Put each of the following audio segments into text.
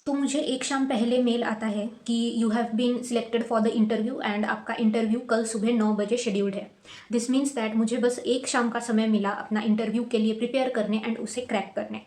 तो मुझे एक शाम पहले मेल आता है कि you have been selected for the interview and आपका इंटरव्यू कल सुबह 9 बजे शेड्यूल्ड है। दिस मीन्स दैट मुझे बस एक शाम का समय मिला अपना इंटरव्यू के लिए प्रिपेयर करने एंड उसे क्रैक करने।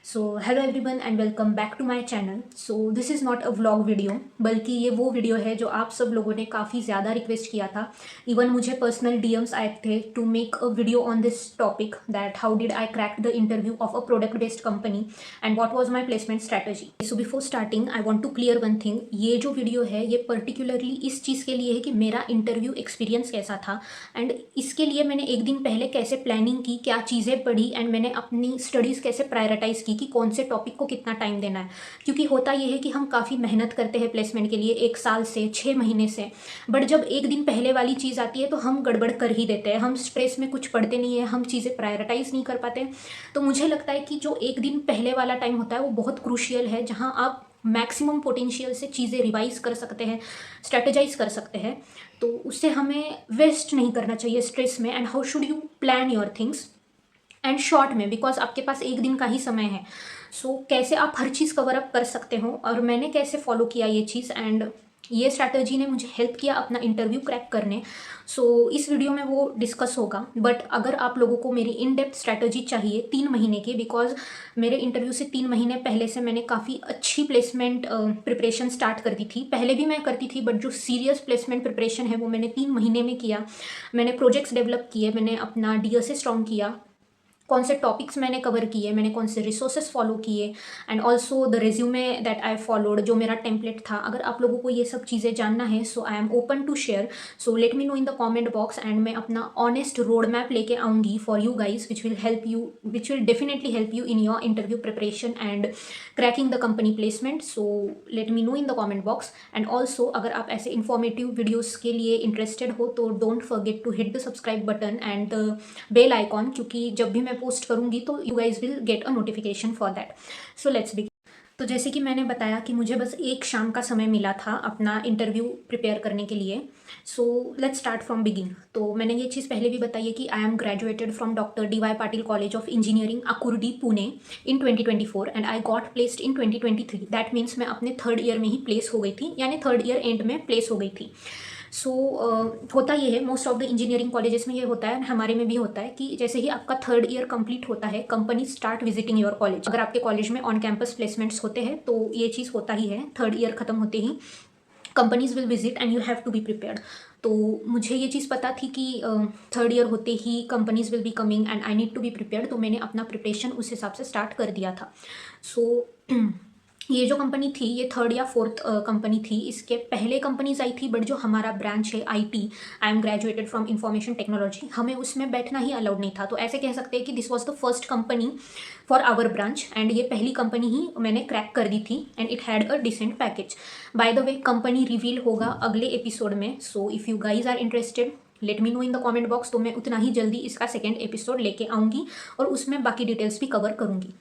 So hello everyone and welcome back to my channel. So this is not a vlog video, बल्कि ये वो वीडियो है जो आप सब लोगों ने काफ़ी ज़्यादा रिक्वेस्ट किया था। इवन मुझे पर्सनल डीएम्स आए थे to make a video on this topic, that how did I crack the interview of a product based company and what was my placement strategy. So before starting I want to clear one thing, ये जो video है ये particularly इस चीज़ के लिए है कि मेरा इंटरव्यू एक्सपीरियंस कैसा था एंड इसके लिए मैंने एक दिन पहले कैसे प्लानिंग की, क्या चीज़ें पढ़ी एंड मैंने अपनी स्टडीज़ कैसे प्रायोरिटाइज की कि कौन से टॉपिक को कितना टाइम देना है। क्योंकि होता ये है कि हम काफ़ी मेहनत करते हैं प्लेसमेंट के लिए 1 साल से 6 महीने से, बट जब एक दिन पहले वाली चीज़ आती है तो हम गड़बड़ कर ही देते हैं। हम स्ट्रेस में कुछ पढ़ते नहीं है, हम चीज़ें प्रायोरिटाइज नहीं कर पाते। तो मुझे लगता है कि जो एक दिन पहले वाला टाइम होता है वो बहुत क्रूशियल है, जहाँ आप मैक्सिमम पोटेंशियल से चीज़ें रिवाइज कर सकते हैं, स्ट्रेटेजाइज कर सकते हैं। तो उससे हमें वेस्ट नहीं करना चाहिए स्ट्रेस में। And how should you plan your things and short में, बिकॉज आपके पास एक दिन का ही समय है। सो कैसे आप हर चीज़ कवर अप कर सकते हो और मैंने कैसे फॉलो किया ये चीज़, एंड ये स्ट्रैटेजी ने मुझे हेल्प किया अपना इंटरव्यू क्रैक करने। सो इस वीडियो में वो डिस्कस होगा। बट अगर आप लोगों को मेरी इन डेप्थ स्ट्रैटेजी चाहिए 3 महीने की, बिकॉज मेरे इंटरव्यू से 3 महीने पहले से मैंने काफ़ी अच्छी प्लेसमेंट प्रिपरेशन स्टार्ट कर दी थी। पहले भी मैं करती थी, बट जो सीरियस प्लेसमेंट प्रिपरेशन है वो मैंने 3 महीने में किया। मैंने प्रोजेक्ट्स डेवलप किए, मैंने अपना डीएसए स्ट्रॉन्ग किया, कौन से टॉपिक्स मैंने कवर किए, मैंने कौन से रिसोर्सेज फॉलो किए, and also the resume that I followed, जो मेरा टेम्पलेट था। अगर आप लोगों को ये सब चीज़ें जानना है so I am open to share. So let me know in the comment box and मैं अपना ऑनेस्ट रोड मैप लेके आऊँगी for you guys, which will definitely help you in your interview preparation and cracking the company placement. So let me know in the comment box. And also अगर आप ऐसे informative videos के लिए interested हो तो don't forget to hit the subscribe button and the bell icon, क्योंकि जब भी मैं पोस्ट करूँगी तो you guys will get a notification for that. So let's begin. तो जैसे कि मैंने बताया कि मुझे बस एक शाम का समय मिला था अपना इंटरव्यू प्रिपेयर करने के लिए। So let's start from begin. तो मैंने ये चीज़ पहले भी बताई है कि I M graduated from doctor DY Patil college of engineering Akurdi Pune in 2024 and I got placed in 2023। That means मैं अपने 3rd ईयर में ही प्लेस हो गई थी, यानी 3rd ईयर एंड में प्लेस हो गई थी। सो होता ये है, most of the engineering colleges में ये होता है, हमारे में भी होता है कि जैसे ही आपका 3rd ईयर कंप्लीट होता है company start visiting your college. अगर आपके कॉलेज में ऑन कैंपस प्लेसमेंट्स होते हैं तो ये चीज़ होता ही है, 3rd ईयर खत्म होते ही companies will visit and you have to be prepared. तो मुझे ये चीज़ पता थी कि 3rd ईयर होते ही companies will be coming and I need to be prepared. तो मैंने अपना प्रिपरेशन उस हिसाब से स्टार्ट कर दिया था। सो ये जो कंपनी थी ये 3rd या 4th कंपनी थी। इसके पहले कंपनीज आई थी, बट जो हमारा ब्रांच है IT, I am graduated from information technology, हमें उसमें बैठना ही अलाउड नहीं था। तो ऐसे कह सकते हैं कि this was the first company for our branch and ये पहली कंपनी ही मैंने क्रैक कर दी थी and it had a decent package. By the way company reveal होगा अगले एपिसोड में। So if you guys are interested let me know in the comment box. तो मैं उतना ही जल्दी इसका 2nd एपिसोड लेके आऊँगी और उसमें बाकी डिटेल्स भी कवर करूँगी।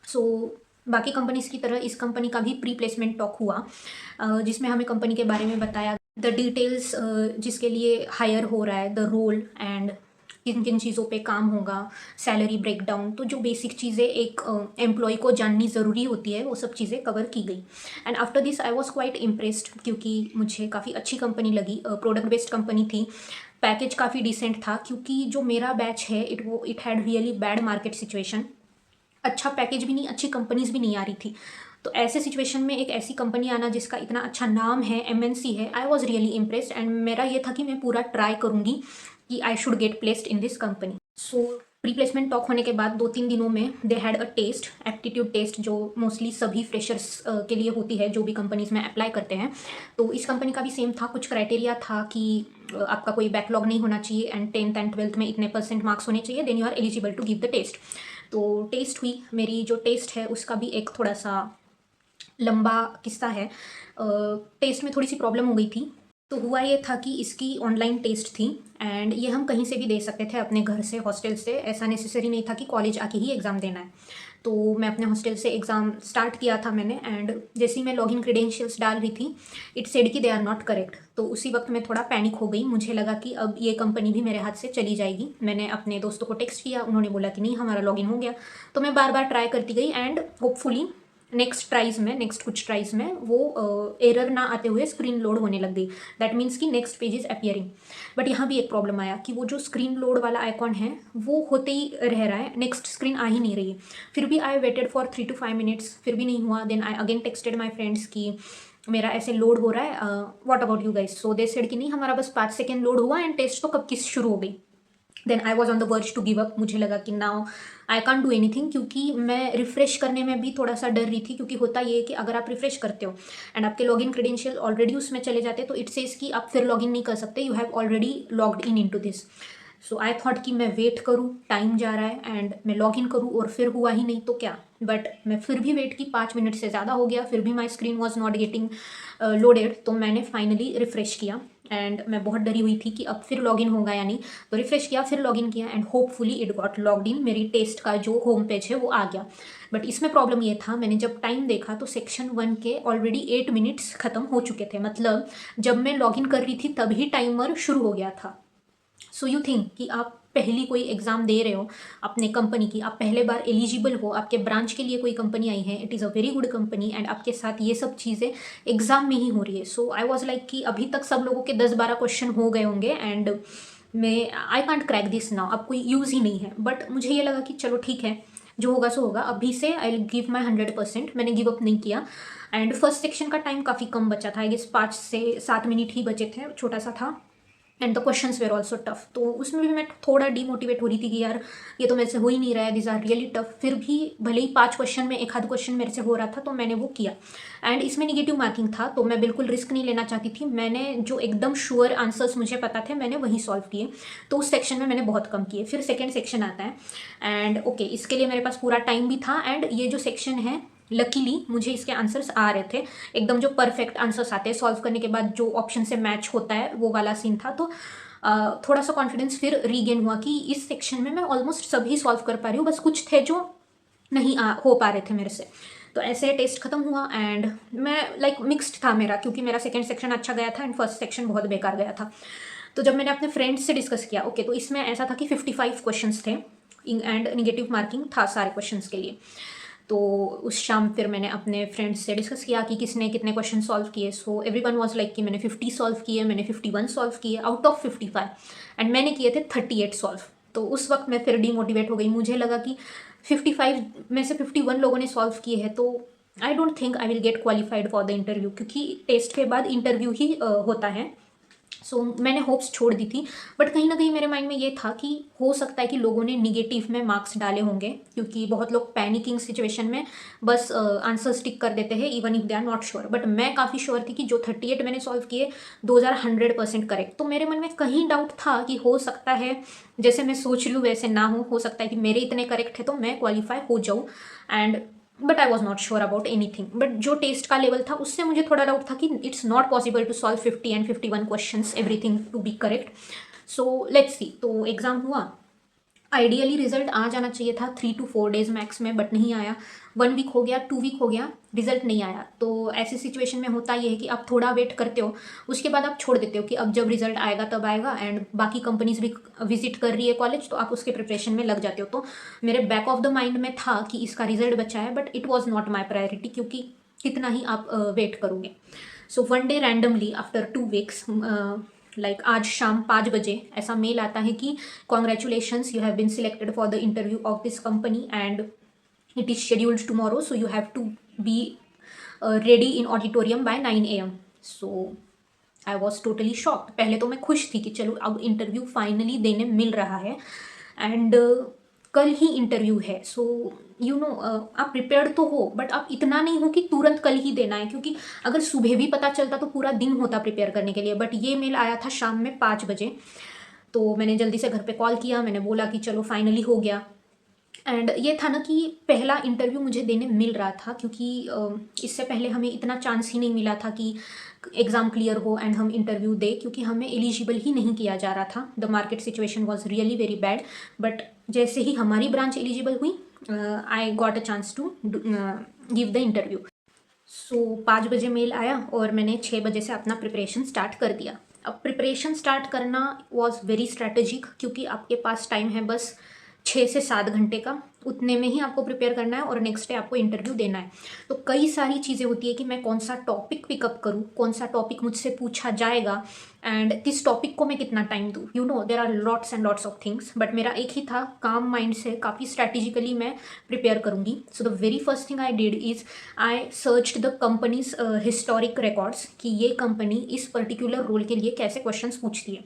सो बाकी कंपनीज़ की तरह इस कंपनी का भी प्री प्लेसमेंट टॉक हुआ, जिसमें हमें कंपनी के बारे में बताया, द डिटेल्स जिसके लिए हायर हो रहा है, द रोल एंड किन किन चीज़ों पे काम होगा, सैलरी ब्रेकडाउन। तो जो बेसिक चीज़ें एक एम्प्लॉय को जाननी ज़रूरी होती है वो सब चीज़ें कवर की गई। And after this I was quite impressed, क्योंकि मुझे काफ़ी अच्छी कंपनी लगी, प्रोडक्ट बेस्ड कंपनी थी, पैकेज काफ़ी डिसेंट था। क्योंकि जो मेरा बैच है it had really bad market situation, अच्छा पैकेज भी नहीं, अच्छी कंपनीज भी नहीं आ रही थी। तो ऐसे सिचुएशन में एक ऐसी कंपनी आना जिसका इतना अच्छा नाम है, MNC है, I was really impressed and मेरा ये था कि मैं पूरा ट्राई करूँगी कि I should get placed in this company. So pre placement talk होने के बाद 2-3 दिनों में they had a test, aptitude test, जो मोस्टली सभी फ्रेशर्स के लिए होती है जो भी कंपनीज में अप्लाई करते हैं। तो इस कंपनी का भी सेम था, कुछ क्राइटेरिया था कि आपका कोई बैकलॉग नहीं होना चाहिए एंड 10th एंड 12th में इतने % मार्क्स होने चाहिए, then you are eligible to give the test. तो टेस्ट हुई, मेरी जो टेस्ट है उसका भी एक थोड़ा सा लंबा किस्सा है। टेस्ट में थोड़ी सी प्रॉब्लम हो गई थी। तो हुआ ये था कि इसकी ऑनलाइन टेस्ट थी एंड ये हम कहीं से भी दे सकते थे, अपने घर से, हॉस्टल से, ऐसा नेसेसरी नहीं था कि कॉलेज आके ही एग्ज़ाम देना है। तो मैं अपने हॉस्टल से एग्ज़ाम स्टार्ट किया था मैंने, एंड जैसे ही मैं लॉगिन क्रेडेंशियल्स डाल रही थी इट सेड कि दे आर नॉट करेक्ट। तो उसी वक्त मैं थोड़ा पैनिक हो गई, मुझे लगा कि अब ये कंपनी भी मेरे हाथ से चली जाएगी। मैंने अपने दोस्तों को टेक्स्ट किया, उन्होंने बोला कि नहीं हमारा लॉगिन हो गया। तो मैं बार बार ट्राई करती गई एंड होपफुली नेक्स्ट कुछ ट्राइज में वो एरर ना आते हुए स्क्रीन लोड होने लग गई। दैट मीन्स कि next page is appearing. But यहाँ भी एक प्रॉब्लम आया कि वो जो स्क्रीन लोड वाला आइकॉन है वो होते ही रह रहा है, नेक्स्ट स्क्रीन आ ही नहीं रही है। फिर भी I waited for 3 to 5 minutes, फिर भी नहीं हुआ। Then I again texted my friends कि मेरा ऐसे लोड हो रहा है, what about you guys. So they said कि नहीं, हमारा बस 5 सेकेंड लोड हुआ एंड टेस्ट तो कब की शुरू हो गई। Then I was on the verge to give up. मुझे लगा कि now I can't do anything, क्योंकि मैं रिफ्रेश करने में भी थोड़ा सा डर रही थी। क्योंकि होता ये है कि अगर आप रिफ्रेश करते हो एंड आपके लॉगिन क्रेडेंशियल ऑलरेडी उसमें चले जाते तो इट सेज कि आप फिर लॉगिन नहीं कर सकते, you have already logged in to this. So I thought कि मैं वेट करूँ, टाइम जा रहा है एंड मैं लॉग इन करूँ, और फिर हुआ ही नहीं तो क्या। बट मैं फिर भी वेट की, 5 मिनट से ज़्यादा हो गया, फिर भी my screen was not getting loaded. तो मैंने फाइनली रिफ्रेश किया एंड मैं बहुत डरी हुई थी कि अब फिर लॉगिन होगा या नहीं। तो रिफ्रेश किया, फिर लॉगिन किया and hopefully it got logged in. मेरी टेस्ट का जो होम पेज है वो आ गया। बट इसमें प्रॉब्लम ये था, मैंने जब टाइम देखा तो सेक्शन 1 के ऑलरेडी 8 मिनट्स ख़त्म हो चुके थे। मतलब जब मैं लॉगिन कर रही थी तभी टाइमर शुरू हो गया था। सो यू थिंक कि आप पहली कोई एग्ज़ाम दे रहे हो अपने कंपनी की, आप पहले बार एलिजिबल हो, आपके ब्रांच के लिए कोई कंपनी आई है, it is a very good company and आपके साथ ये सब चीज़ें एग्ज़ाम में ही हो रही है। सो आई वॉज लाइक कि अभी तक सब लोगों के 10-12 क्वेश्चन हो गए होंगे एंड मैं I can't crack this now, अब कोई यूज़ ही नहीं है। बट मुझे ये लगा कि चलो ठीक है, जो होगा सो होगा, अभी से आई विल गिव माई 100%। मैंने गिव अप नहीं किया एंड फर्स्ट सेक्शन का टाइम काफ़ी कम बचा था, आई गेस 5 से 7 मिनट ही बचे थे, छोटा सा था and the questions were also tough. तो उसमें भी मैं थोड़ा डीमोटिवेट हो रही थी कि यार ये तो मेरे से हो ही नहीं रहा है, दिस आर रियली टफ। फिर भी भले ही 5 क्वेश्चन में एक आध क्वेश्चन मेरे से हो रहा था तो मैंने वो किया एंड इसमें निगेटिव मार्किंग था तो मैं बिल्कुल रिस्क नहीं लेना चाहती थी। मैंने जो एकदम श्योर आंसर्स मुझे पता थे मैंने वही सॉल्व किए, तो उस सेक्शन में मैंने बहुत कम किए। फिर सेकेंड सेक्शन आता है एंड ओके, इसके लिए मेरे पास पूरा टाइम भी था एंड ये जो सेक्शन है लकीली मुझे इसके आंसर्स आ रहे थे, एकदम जो परफेक्ट आंसर्स आते हैं सॉल्व करने के बाद जो ऑप्शन से मैच होता है वो वाला सीन था। तो थोड़ा सा कॉन्फिडेंस फिर रीगेन हुआ कि इस सेक्शन में मैं ऑलमोस्ट सभी सॉल्व कर पा रही हूँ, बस कुछ थे जो नहीं हो पा रहे थे मेरे से। तो ऐसे टेस्ट खत्म हुआ एंड मैं लाइक मिक्स्ड था मेरा, क्योंकि मेरा सेकेंड सेक्शन अच्छा गया था एंड फर्स्ट सेक्शन बहुत बेकार गया था। तो जब मैंने अपने फ्रेंड्स से डिस्कस किया, ओके तो इसमें ऐसा था कि 55 क्वेश्चंस थे एंड निगेटिव मार्किंग था सारे क्वेश्चंस के लिए। तो उस शाम फिर मैंने अपने फ्रेंड्स से डिस्कस किया कि किसने कितने क्वेश्चन सॉल्व किए। सो एवरीवन वाज लाइक कि मैंने 50 सॉल्व किए, मैंने 51 सॉल्व किए आउट ऑफ 55 एंड मैंने किए थे 38 सॉल्व। तो उस वक्त मैं फिर डीमोटिवेट हो गई, मुझे लगा कि 55 में से 51 लोगों ने सॉल्व किए हैं तो I don't think I will get qualified for the interview, क्योंकि टेस्ट के बाद इंटरव्यू ही होता है। सो मैंने होप्स छोड़ दी थी। बट कहीं ना कहीं मेरे माइंड में ये था कि हो सकता है कि लोगों ने निगेटिव में मार्क्स डाले होंगे, क्योंकि बहुत लोग पैनिकिंग सिचुएशन में बस आंसर स्टिक कर देते हैं even if they are not sure. But मैं काफ़ी श्योर थी कि जो 38 मैंने सॉल्व किए 100% करेक्ट। तो मेरे मन में कहीं डाउट था कि हो सकता है जैसे मैं सोच रही हूँ वैसे ना हो सकता है कि मेरे इतने करेक्ट है तो मैं क्वालिफाई हो जाऊँ and but I was not sure about anything. But जो टेस्ट का लेवल था उससे मुझे थोड़ा डाउट था कि it's not possible to solve 50 and 51 questions everything to be correct. So let's see. तो एग्ज़ाम हुआ, आइडियली रिजल्ट आ जाना चाहिए था 3 to 4 डेज मैक्स में, बट नहीं आया। 1 वीक हो गया, 2 वीक हो गया, रिजल्ट नहीं आया। तो ऐसी सिचुएशन में होता ये है कि आप थोड़ा वेट करते हो, उसके बाद आप छोड़ देते हो कि अब जब रिजल्ट आएगा तब आएगा एंड बाकी कंपनीज भी विजिट कर रही है कॉलेज, तो आप उसके प्रिपरेशन में लग जाते हो। तो मेरे बैक ऑफ द माइंड में था कि इसका रिजल्ट बचा है, but it was not my priority, क्योंकि कितना ही आप वेट करोगे। So 1 day randomly after 2 weeks like आज शाम 5 बजे ऐसा मेल आता है कि congratulations, you have been selected for the interview of this company and it is scheduled tomorrow, so you have to be ready in auditorium by 9 AM। So I was totally shocked. पहले तो मैं खुश थी कि चलो अब interview finally देने मिल रहा है एंड कल ही इंटरव्यू है। सो यू नो आप प्रिपेयर्ड तो हो, बट आप इतना नहीं हो कि तुरंत कल ही देना है, क्योंकि अगर सुबह भी पता चलता तो पूरा दिन होता प्रिपेयर करने के लिए। बट ये मेल आया था शाम में 5 बजे। तो मैंने जल्दी से घर पे कॉल किया, मैंने बोला कि चलो फाइनली हो गया। एंड ये था ना कि पहला इंटरव्यू मुझे देने मिल रहा था, क्योंकि इससे पहले हमें इतना चांस ही नहीं मिला था कि एग्ज़ाम क्लियर हो एंड हम इंटरव्यू दे, क्योंकि हमें एलिजिबल ही नहीं किया जा रहा था। The market situation was really very bad. But जैसे ही हमारी ब्रांच एलिजिबल हुई, I got a chance to give the interview. So 5 बजे मेल आया और मैंने 6 बजे से अपना प्रिपरेशन स्टार्ट कर दिया। अब प्रिपरेशन स्टार्ट करना वॉज वेरी स्ट्रैटेजिक, क्योंकि आपके पास टाइम है बस 6 से 7 घंटे का, उतने में ही आपको प्रिपेयर करना है और नेक्स्ट डे आपको इंटरव्यू देना है। तो कई सारी चीज़ें होती है कि मैं कौन सा टॉपिक पिकअप करूँ, कौन सा टॉपिक मुझसे पूछा जाएगा एंड किस टॉपिक को मैं कितना टाइम दूँ। You know there are lots and lots of things, but मेरा एक ही था, काम माइंड से काफ़ी स्ट्रैटेजिकली मैं प्रिपेयर करूँगी। So the very first thing I did is I searched the companies historic records कि ये कंपनी इस पर्टिकुलर रोल के लिए कैसे क्वेश्चंस पूछती है।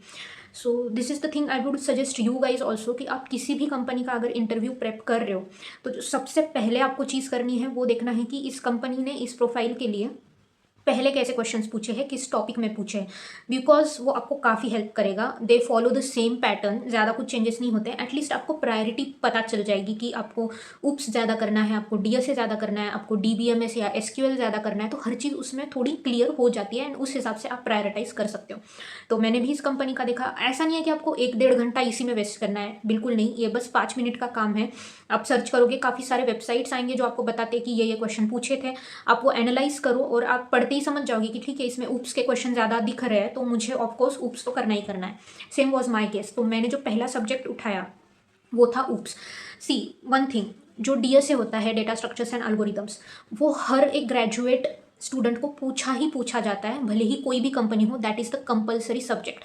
सो this is the thing I would suggest you guys also कि आप किसी भी कंपनी का अगर इंटरव्यू प्रेप कर रहे हो तो जो सबसे पहले आपको चीज़ करनी है वो देखना है कि इस कंपनी ने इस प्रोफाइल के लिए पहले कैसे क्वेश्चंस पूछे हैं, किस टॉपिक में पूछे हैं, बिकॉज वो आपको काफ़ी हेल्प करेगा। They follow the same pattern, ज़्यादा कुछ चेंजेस नहीं होते। एटलीस्ट आपको प्रायोरिटी पता चल जाएगी कि आपको उप्स ज़्यादा करना है, आपको डीएसए ज़्यादा करना है, आपको डीबीएमएस या एसक्यूएल ज़्यादा करना है। तो हर चीज़ उसमें थोड़ी क्लियर हो जाती है एंड उस हिसाब से आप प्रायोरिटाइज कर सकते हो। तो मैंने भी इस कंपनी का देखा। ऐसा नहीं है कि आपको 1-1.5 घंटा इसी में वेस्ट करना है, बिल्कुल नहीं। ये बस 5 मिनट का काम है। आप सर्च करोगे, काफ़ी सारे वेबसाइट्स आएंगे जो आपको बताते हैं कि ये क्वेश्चन पूछे थे। आप वो एनालाइज करो और आप पढ़ते ही समझ जाओगे कि ठीक है, इसमें उप्स के क्वेश्चन ज़्यादा दिख रहे हैं तो मुझे ऑफकोर्स उप्स तो करना ही करना है। Same was my case. तो मैंने जो पहला सब्जेक्ट उठाया वो था उप्स। सी वन थिंग, जो डीएसए होता है, डेटा स्ट्रक्चर्स एंड एल्गोरिदम्स, वो हर एक ग्रेजुएट स्टूडेंट को पूछा जाता है, भले ही कोई भी कंपनी हो। That is the compulsory subject.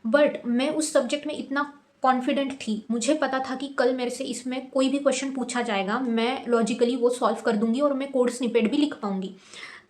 But मैं उस सब्जेक्ट में इतना कॉन्फिडेंट थी, मुझे पता था कि कल मेरे से इसमें कोई भी क्वेश्चन पूछा जाएगा, मैं लॉजिकली वो सॉल्व कर दूंगी और मैं कोड स्निपेट भी लिख पाऊंगी।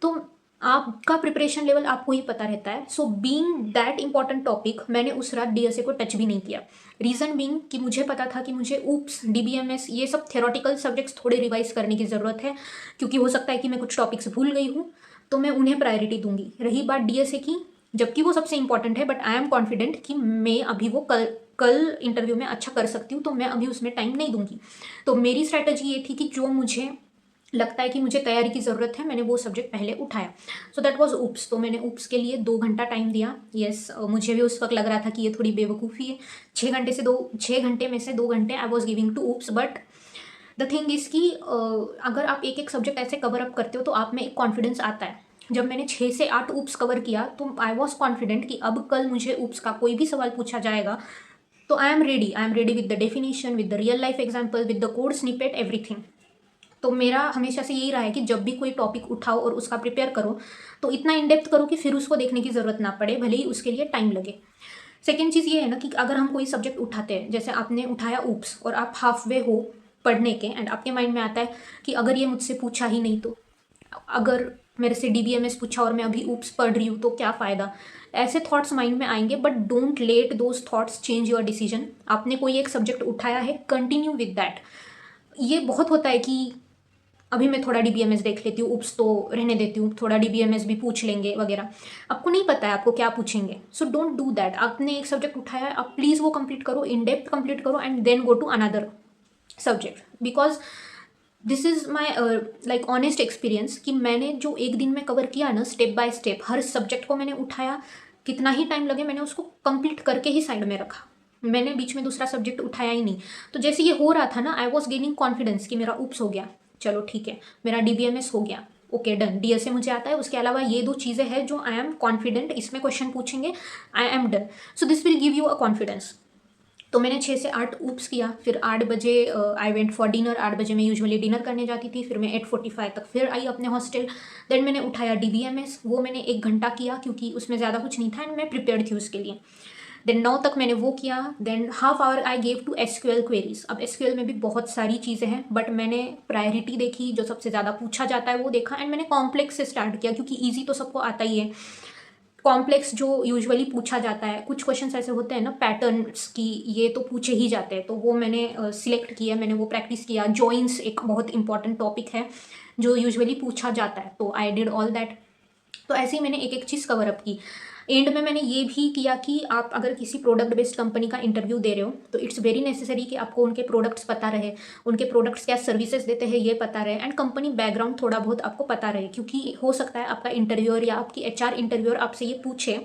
तो आपका प्रिपरेशन लेवल आपको ही पता रहता है। So being that important topic, मैंने उस रात डीएसए को टच भी नहीं किया। रीज़न बीइंग कि मुझे पता था कि मुझे उप्स, डीबीएमएस, ये सब थ्योरेटिकल सब्जेक्ट्स थोड़े रिवाइज करने की ज़रूरत है, क्योंकि हो सकता है कि मैं कुछ टॉपिक्स भूल गई हूँ, तो मैं उन्हें प्रायोरिटी दूंगी। रही बात डीएसए की, जबकि वो सबसे इंपॉर्टेंट है, बट आई एम कॉन्फिडेंट कि मैं अभी वो कल इंटरव्यू में अच्छा कर सकती हूँ, तो मैं अभी उसमें टाइम नहीं दूंगी। तो मेरी स्ट्रैटेजी ये थी कि जो मुझे लगता है कि मुझे तैयारी की ज़रूरत है, मैंने वो सब्जेक्ट पहले उठाया। सो दैट वाज उप्स। तो मैंने उप्स के लिए 2 घंटा टाइम दिया। येस, मुझे भी उस वक्त लग रहा था कि ये थोड़ी बेवकूफ़ी है। 6 घंटे में से 2 घंटे I was giving to OOPs. But the thing is कि अगर आप एक एक सब्जेक्ट ऐसे कवर अप करते हो तो आप में एक कॉन्फिडेंस आता है। जब मैंने 6 से 8 उप्स कवर किया तो आई वॉज कॉन्फिडेंट कि अब कल मुझे उप्स का कोई भी सवाल पूछा जाएगा तो I am ready with the definition, with the real life example, with the code snippet, everything. तो मेरा हमेशा से यही रहा है कि जब भी कोई टॉपिक उठाओ और उसका प्रिपेयर करो तो इतना इन डेप्थ करो कि फिर उसको देखने की ज़रूरत ना पड़े, भले ही उसके लिए टाइम लगे। सेकेंड चीज़ ये है ना कि अगर हम कोई सब्जेक्ट उठाते हैं, जैसे आपने उठाया उप्स और आप हाफ वे हो पढ़ने के एंड आपके माइंड में आता है कि अगर ये मुझसे पूछा ही नहीं तो, अगर मेरे से डीबीएमएस पूछा और मैं अभी उप्स पढ़ रही हूँ तो क्या फ़ायदा, ऐसे थॉट्स माइंड में आएंगे। But don't let those thoughts change your decision. आपने कोई एक सब्जेक्ट उठाया है, कंटिन्यू विद दैट। ये बहुत होता है कि अभी मैं थोड़ा डीबीएमएस देख लेती हूँ, उप्स तो रहने देती हूँ, थोड़ा डीबीएमएस भी पूछ लेंगे वगैरह। आपको नहीं पता है आपको क्या पूछेंगे। So don't do that. आपने एक सब्जेक्ट उठाया है, आप प्लीज़ वो कंप्लीट करो, इन डेप्थ कंप्लीट करो and then go to another subject. Because this is my like honest experience कि मैंने जो एक दिन में कवर किया ना, स्टेप बाय स्टेप हर सब्जेक्ट को मैंने उठाया, कितना ही टाइम लगे मैंने उसको कंप्लीट करके ही साइड में रखा। मैंने बीच में दूसरा सब्जेक्ट उठाया ही नहीं। तो जैसे ये हो रहा था ना, आई वॉज गेनिंग कॉन्फिडेंस कि मेरा उप्स हो गया, चलो ठीक है, मेरा डीबीएमएस हो गया, ओके डन, डीएसए मुझे आता है, उसके अलावा ये 2 चीज़ें हैं जो आई एम कॉन्फिडेंट, इसमें क्वेश्चन पूछेंगे, I am done. So this will give you a confidence. तो मैंने 6 से 8 ऊप्स किया। फिर 8 बजे आई वेंट फॉर डिनर। 8 बजे मैं यूजुअली डिनर करने जाती थी। फिर मैं 8:45 तक फिर आई अपने हॉस्टल। देन मैंने उठाया डीबीएमएस, वो मैंने 1 घंटा किया क्योंकि उसमें ज़्यादा कुछ नहीं था एंड मैं प्रिपेयर्ड थी उसके लिए। देन 9 तक मैंने वो किया। Then half hour I gave to SQL queries. अब एसक्यूएल में भी बहुत सारी चीज़ें हैं, बट मैंने प्रायोरिटी देखी, जो सबसे ज़्यादा पूछा जाता है वो देखा एंड मैंने कॉम्प्लेक्स से स्टार्ट किया, क्योंकि ईजी तो सबको आता ही है। कॉम्प्लेक्स जो यूजुअली पूछा जाता है, कुछ क्वेश्चंस ऐसे होते हैं ना पैटर्न्स की, ये तो पूछे ही जाते हैं, तो वो मैंने सिलेक्ट किया, मैंने वो प्रैक्टिस किया। जॉइंस एक बहुत इंपॉर्टेंट टॉपिक है जो यूजुअली पूछा जाता है, तो आई डिड ऑल दैट। तो ऐसे ही मैंने एक एक चीज़ कवर अप की। एंड में मैंने ये भी किया कि आप अगर किसी प्रोडक्ट बेस्ड कंपनी का इंटरव्यू दे रहे हो तो इट्स वेरी नेसेसरी कि आपको उनके प्रोडक्ट्स पता रहे, उनके प्रोडक्ट्स क्या सर्विसेज देते हैं ये पता रहे, एंड कंपनी बैकग्राउंड थोड़ा बहुत आपको पता रहे, क्योंकि हो सकता है आपका इंटरव्यूअर या आपकी एचआर इंटरव्यूअर आपसे ये पूछे।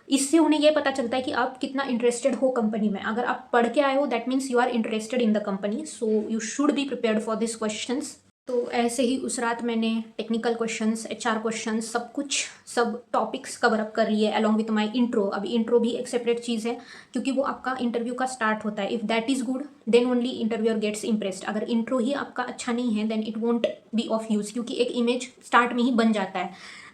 इससे उन्हें ये पता चलता है कि आप कितना इंटरेस्टेड हो कंपनी में। अगर आप पढ़ के आए हो that means you are interested in the company, so you should be prepared for this questions. तो ऐसे ही उस रात मैंने टेक्निकल क्वेश्चंस, एचआर क्वेश्चंस, सब टॉपिक्स कवर अप कर लिए अलॉन्ग विथ माय इंट्रो। अभी इंट्रो भी एक सेपरेट चीज़ है क्योंकि वो आपका इंटरव्यू का स्टार्ट होता है। If that is good then only interviewer gets impressed. अगर इंट्रो ही आपका अच्छा नहीं है then it won't be of use, क्योंकि एक इमेज स्टार्ट में ही बन जाता है।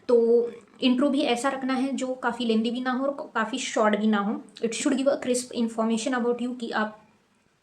तो इंट्रो भी ऐसा रखना है जो काफ़ी लेंदी भी ना हो और काफ़ी शॉर्ट भी ना हो। It should give a crisp information about you कि आप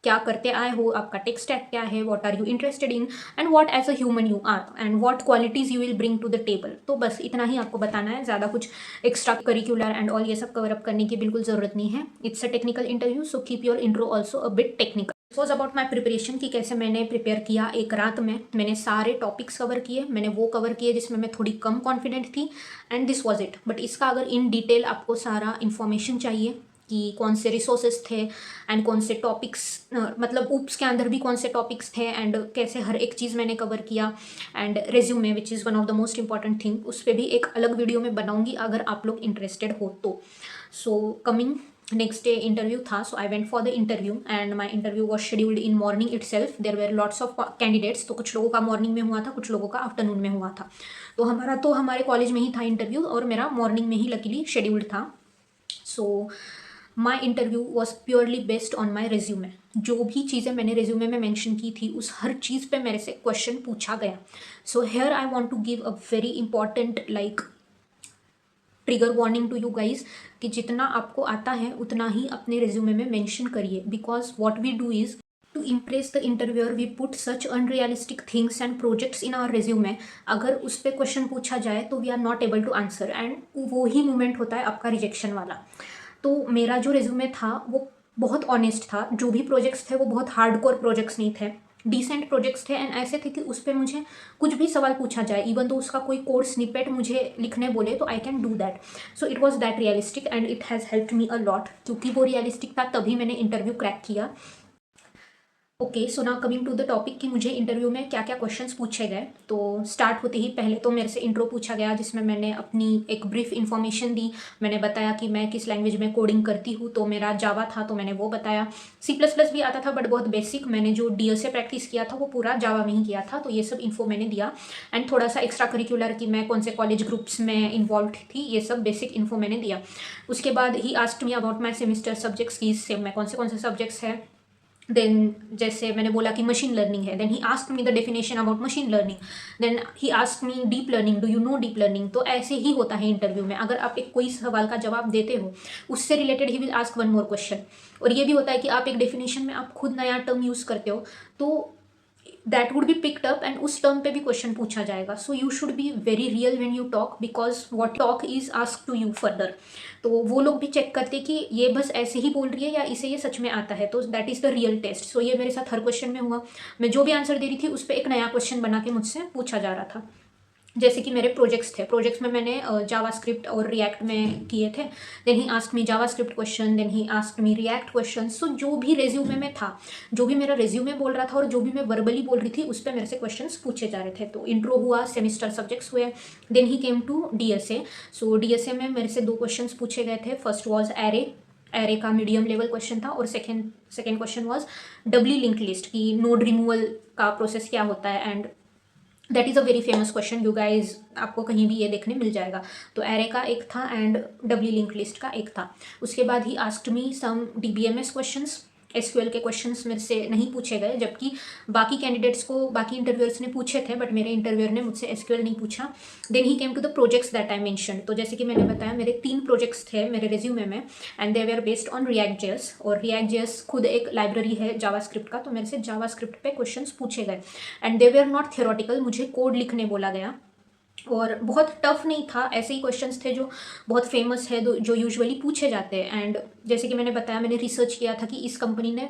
क्या करते आए हो, आपका टेक स्टैक क्या है, what are you interested in and what as a human you are and what qualities you will bring to the table. तो बस इतना ही आपको बताना है, ज़्यादा कुछ एक्स्ट्रा करिकुलर एंड ऑल ये सब कवर अप करने की बिल्कुल ज़रूरत नहीं है। It's a technical interview, so keep your intro also a bit technical. It was about my preparation कि कैसे मैंने प्रिपेयर किया। एक रात में मैंने सारे टॉपिक्स कवर किए, मैंने वो कवर किए जिसमें मैं थोड़ी कम कॉन्फिडेंट थी and this was it. But इसका अगर इन डिटेल आपको सारा इन्फॉर्मेशन चाहिए कि कौन से रिसोर्सेज थे एंड कौन से टॉपिक्स, मतलब ऊप्स के अंदर भी कौन से टॉपिक्स थे एंड कैसे हर एक चीज़ मैंने कवर किया and resume which is one of the most important thing, उस पर भी एक अलग वीडियो में बनाऊंगी अगर आप लोग इंटरेस्टेड हो तो। So coming next day interview था, so I went for the interview and my interview was scheduled in morning itself. There were lots of candidates, तो कुछ लोगों का मॉर्निंग में हुआ था, कुछ लोगों का आफ्टरनून में हुआ था। तो हमारे कॉलेज में ही था इंटरव्यू और मेरा मॉर्निंग में ही लकीली शेड्यूल्ड था। So my interview was purely based on my resume. जो भी चीज़ें मैंने रेज्यूमे में मेंशन की थी उस हर चीज़ पे मेरे से क्वेश्चन पूछा गया। So here I want to give a very important like trigger warning to you guys कि जितना आपको आता है उतना ही अपने रेज्यूमे में मेंशन करिए, because what we do is to impress the interviewer we put such unrealistic things and projects in our resume. अगर उस पर क्वेश्चन पूछा जाए तो we are not able to answer and वो ही मोमेंट होता है आपका रिजेक्शन वाला। तो मेरा जो रेज्यूमे था वो बहुत ऑनेस्ट था, जो भी प्रोजेक्ट्स थे वो बहुत हार्डकोर प्रोजेक्ट्स नहीं थे, डिसेंट प्रोजेक्ट्स थे एंड ऐसे थे कि उस पर मुझे कुछ भी सवाल पूछा जाए, इवन तो उसका कोई कोड स्निपेट मुझे लिखने बोले तो I can do that. So it was that realistic and it has helped me a lot, क्योंकि वो रियलिस्टिक था तभी मैंने इंटरव्यू क्रैक किया। Okay, so now coming to the topic कि मुझे इंटरव्यू में क्या क्या क्वेश्चंस पूछे गए। तो स्टार्ट होते ही पहले तो मेरे से इंट्रो पूछा गया जिसमें मैंने अपनी एक ब्रीफ इन्फॉर्मेशन दी। मैंने बताया कि मैं किस लैंग्वेज में कोडिंग करती हूँ, तो मेरा जावा था तो मैंने वो बताया। C++ भी आता था बट बहुत बेसिक, मैंने जो DSA प्रैक्टिस किया था वो पूरा जावा में ही किया था, तो ये सब इन्फो मैंने दिया। एंड थोड़ा सा एक्स्ट्रा करिकुलर कि मैं कौन से कॉलेज ग्रुप्स में इन्वॉल्व थी, ये सब बेसिक इन्फो मैंने दिया। उसके बाद ही asked me about my semester subjects की सेम में कौन से सब्जेक्ट्स हैं। देन जैसे मैंने बोला कि मशीन लर्निंग है, then he asked me the definition about machine learning, then he asked me deep learning, do you know deep learning. तो ऐसे ही होता है इंटरव्यू में, अगर आप एक कोई सवाल का जवाब देते हो उससे related he will ask one more question. और ये भी होता है कि आप एक डेफिनेशन में आप खुद नया टर्म यूज़ करते हो तो that would be picked up and उस टर्म पे भी क्वेश्चन पूछा जाएगा। So you should be very real when you talk, because what talk is ask to you further. तो वो लोग भी चेक करते कि ये बस ऐसे ही बोल रही है या इसे ये सच में आता है, तो that is the real test. So ये मेरे साथ हर क्वेश्चन में हुआ, मैं जो भी आंसर दे रही थी उस पर एक नया क्वेश्चन बना के मुझसे पूछा जा रहा था। जैसे कि मेरे प्रोजेक्ट्स थे, प्रोजेक्ट्स में मैंने जावास्क्रिप्ट और रिएक्ट में किए थे। Then he asked me JavaScript question, then he asked me React question. So जो भी रेज्यूमे में था, जो भी मेरा रेज्यूमे बोल रहा था और जो भी मैं वर्बली बोल रही थी उस पर मेरे से क्वेश्चंस पूछे जा रहे थे। तो इंट्रो हुआ, सेमिस्टर सब्जेक्ट्स हुए, then he came to DSA। So DSA में मेरे से 2 क्वेश्चंस पूछे गए थे। फर्स्ट वॉज एरे का मीडियम लेवल क्वेश्चन था और second question was doubly linked list की नोड रिमूवल का प्रोसेस क्या होता है। And that is a very famous question, you guys आपको कहीं भी ये देखने मिल जाएगा। तो एरे का एक था एंड डबली लिंक लिस्ट का एक था। उसके बाद ही asked me some DBMS questions. SQL के क्वेश्चंस मेरे से नहीं पूछे गए, जबकि बाकी कैंडिडेट्स को बाकी इंटरव्यूअर्स ने पूछे थे बट मेरे इंटरव्यूअर ने मुझसे SQL नहीं पूछा। Then he came to the projects that I mention. तो जैसे कि मैंने बताया मेरे 3 प्रोजेक्ट्स थे मेरे रिज्यूमे में and they were based on React.js। और React.js खुद एक लाइब्रेरी है जावास्क्रिप्ट का, तो मेरे से जावास्क्रिप्ट पे क्वेश्चंस पूछे गए and they were not theoretical, मुझे कोड लिखने बोला गया। और बहुत टफ नहीं था, ऐसे ही क्वेश्चंस थे जो बहुत फेमस है, जो यूजुअली पूछे जाते हैं। एंड जैसे कि मैंने बताया मैंने रिसर्च किया था कि इस कंपनी ने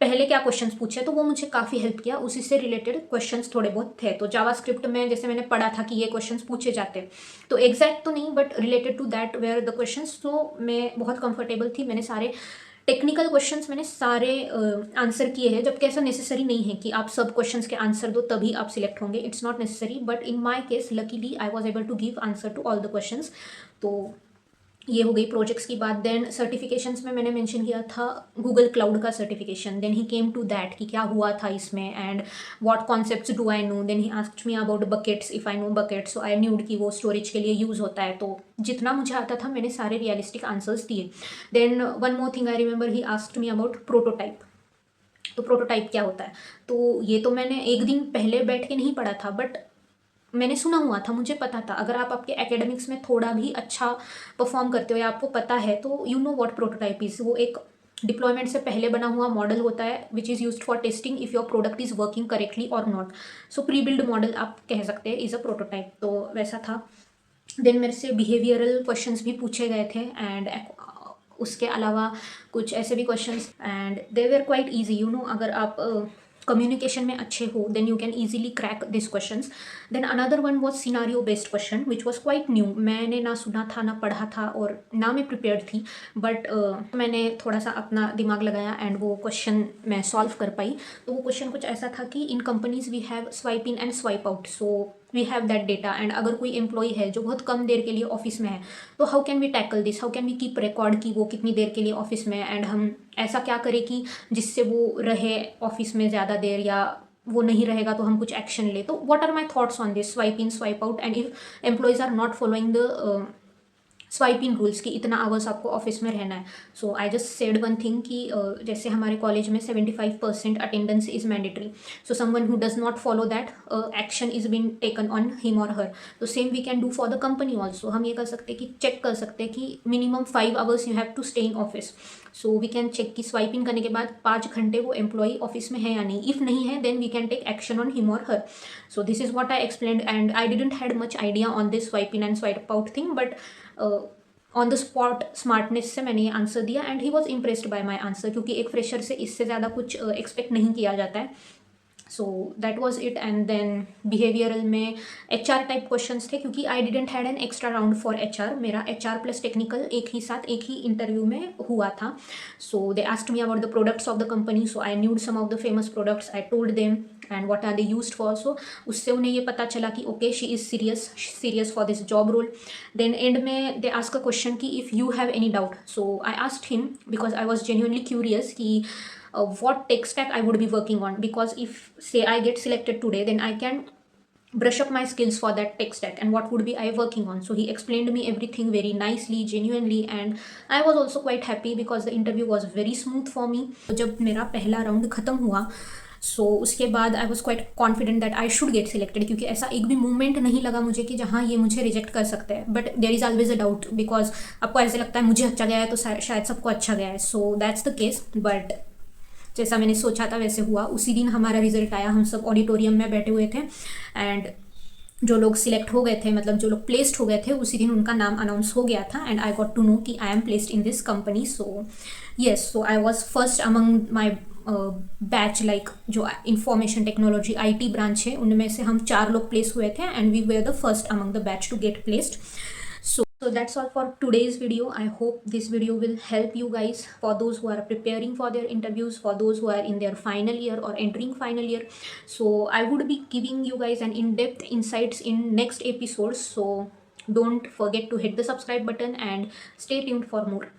पहले क्या क्वेश्चंस पूछे, तो वो मुझे काफ़ी हेल्प किया, उसी से रिलेटेड क्वेश्चंस थोड़े बहुत थे। तो जावास्क्रिप्ट में जैसे मैंने पढ़ा था कि ये क्वेश्चंस पूछे जाते हैं, तो एग्जैक्ट तो नहीं but related to that were the questions. तो मैं बहुत कंफर्टेबल थी, मैंने सारे टेक्निकल क्वेश्चंस मैंने सारे आंसर किए हैं, जबकि ऐसा नेसेसरी नहीं है कि आप सब क्वेश्चंस के आंसर दो तभी आप सिलेक्ट होंगे, it's not necessary, but in my case luckily I was able to give answer to all the questions. तो ये हो गई प्रोजेक्ट्स की बात। देन सर्टिफिकेशंस में मैंने मेंशन किया था गूगल क्लाउड का certification. Then he came to that कि क्या हुआ था इसमें एंड what concepts do I know. Then he asked me about buckets, if I know buckets, so I knew कि वो स्टोरेज के लिए यूज़ होता है। तो जितना मुझे आता था मैंने सारे रियलिस्टिक आंसर्स दिए। Then one more thing I remember, he asked me about prototype. तो प्रोटोटाइप क्या होता है, तो ये तो मैंने एक दिन पहले बैठ के नहीं पढ़ा था, बट मैंने सुना हुआ था, मुझे पता था। अगर आप आपके एकेडमिक्स में थोड़ा भी अच्छा परफॉर्म करते हो या आपको पता है तो you know what prototype is. वो एक डिप्लॉयमेंट से पहले बना हुआ मॉडल होता है which is used for testing if your product is working correctly और not. So pre build model आप कह सकते हैं इज़ अ प्रोटोटाइप, तो वैसा था। देन मेरे से बिहेवियरल क्वेश्चंस भी पूछे गए थे एंड उसके अलावा कुछ ऐसे भी questions and they were quite easy. You know अगर आप कम्युनिकेशन में अच्छे हो then you can easily crack this questions. Then another one was scenario based question which was quite new. मैंने ना सुना था ना पढ़ा था और ना मैं प्रिपेयर्ड थी, बट मैंने थोड़ा सा अपना दिमाग लगाया एंड वो क्वेश्चन मैं सॉल्व कर पाई। तो वो क्वेश्चन कुछ ऐसा था कि इन companies we have swipe in and swipe out, so we have that data and अगर कोई एम्प्लॉय है जो बहुत कम देर के लिए ऑफिस में है तो how can we tackle this, how can we keep record कि वो कितनी देर के लिए ऑफिस में है एंड हम ऐसा क्या करें कि जिससे वो रहे ऑफिस में ज़्यादा देर, या वो नहीं रहेगा तो हम कुछ एक्शन ले। तो what are my thoughts on this swipe in swipe out and if employees are not following the swipe in rules कि इतना आवर्स आपको ऑफिस में रहना है। So I just said one thing कि जैसे हमारे कॉलेज में 75% attendance is mandatory, so someone who does not follow that action is been taken on him और हर। तो same we can do for the company also. हम ये कर सकते हैं कि चेक कर सकते हैं कि minimum 5 hours you have to stay in office. So we can check कि स्वाइप इन करने के बाद 5 घंटे वो एम्प्लॉई ऑफिस में है या नहीं। इफ नहीं है then we can take action on him और her. So this is what I explained and I didn't had much idea on this swipe in and swipe out thing, but on the spot smartness से मैंने ये answer दिया and he was impressed by my answer, क्योंकि एक fresher से इससे ज़्यादा कुछ एक्सपेक्ट नहीं किया जाता है। So that was it. And then behavioural में HR टाइप क्वेश्चंस थे, क्योंकि I didn't had an extra round for HR। मेरा HR प्लस टेक्निकल एक ही साथ एक ही इंटरव्यू में हुआ था। So they asked me about the products of the company, so I knew some of the famous products, I told them and what are they used for. So उससे उन्हें ये पता चला कि okay she is serious for this job role. Then end में they ask a question कि if you have any doubt, so I asked him because I was genuinely curious कि what tech stack I would be working on, because if say I get selected today then I can brush up my skills for that tech stack and what would be I working on. So he explained me everything very nicely, genuinely, and I was also quite happy because the interview was very smooth for me. तो जब मेरा पहला round ख़त्म हुआ सो उसके बाद I was quite confident that I should get selected, क्योंकि ऐसा एक भी मूवमेंट नहीं लगा मुझे कि जहाँ ये मुझे रिजेक्ट कर सकते हैं। But there is always a doubt, because आपको ऐसे लगता है मुझे अच्छा गया है तो शायद सबको अच्छा गया है। So that's the case, but जैसा मैंने सोचा था वैसे हुआ। उसी दिन हमारा रिजल्ट आया, हम सब ऑडिटोरियम में बैठे हुए थे एंड जो लोग सिलेक्ट हो गए थे, मतलब जो लोग प्लेस्ड हो गए थे, उसी दिन उनका नाम अनाउंस हो गया था and I got to know कि I am placed in this company. So yes, so I was first among my batch, like जो इंफॉर्मेशन टेक्नोलॉजी IT ब्रांच है उनमें से हम 4 लोग प्लेस हुए थे and we were the first among the batch to get placed. So that's all for today's video. I hope this video will help you guys, for those who are preparing for their interviews, for those who are in their final year or entering final year. So I would be giving you guys an in-depth insights in next episodes. So don't forget to hit the subscribe button and stay tuned for more.